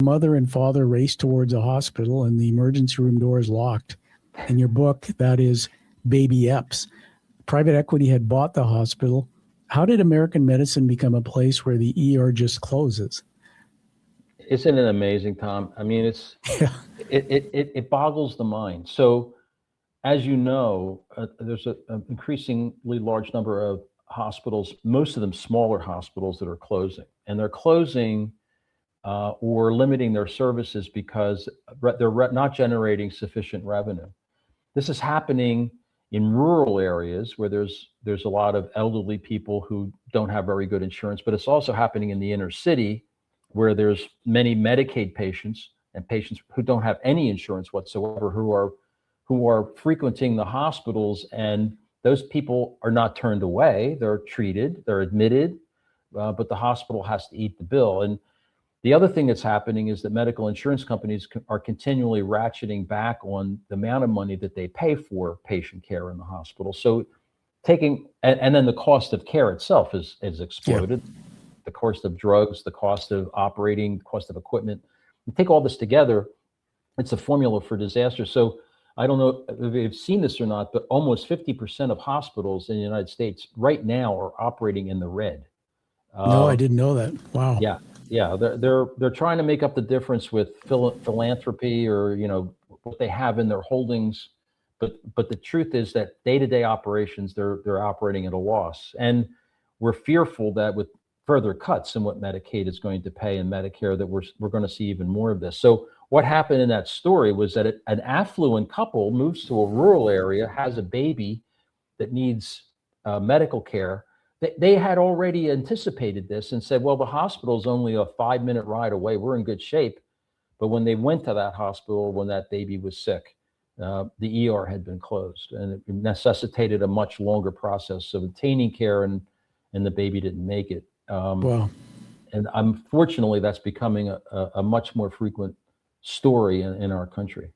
Mother and father race towards a hospital and the emergency room door is locked. In your book, that is Baby Epps. Private equity had bought the hospital. How did American medicine become a place where the ER just closes? Isn't it amazing, Tom? I mean, Yeah. it boggles the mind. So, as you know, there's an increasingly large number of hospitals, most of them smaller hospitals, that are closing, and they're closing or limiting their services because they're not generating sufficient revenue. This is happening in rural areas where there's a lot of elderly people who don't have very good insurance, but it's also happening in the inner city where there's many Medicaid patients and patients who don't have any insurance whatsoever who are frequenting the hospitals, and those people are not turned away. They're treated, they're admitted, but the hospital has to eat the bill. And the other thing that's happening is that medical insurance companies are continually ratcheting back on the amount of money that they pay for patient care in the hospital. So and then the cost of care itself is exploded. Yeah. The cost of drugs, the cost of operating, the cost of equipment. You take all this together, it's a formula for disaster. So I don't know if you've seen this or not, but almost 50% of hospitals in the United States right now are operating in the red. No, I didn't know that. Wow. Yeah, they're trying to make up the difference with philanthropy or what they have in their holdings, but the truth is that day-to-day operations they're operating at a loss, and we're fearful that with further cuts in what Medicaid is going to pay and Medicare that we're going to see even more of this. So what happened in that story was that an affluent couple moves to a rural area, has a baby that needs medical care. They had already anticipated this and said, well, the hospital's only a 5-minute ride away. We're in good shape. But when they went to that hospital, when that baby was sick, the ER had been closed, and it necessitated a much longer process of obtaining care, and the baby didn't make it. Wow. And unfortunately, that's becoming a much more frequent story in our country.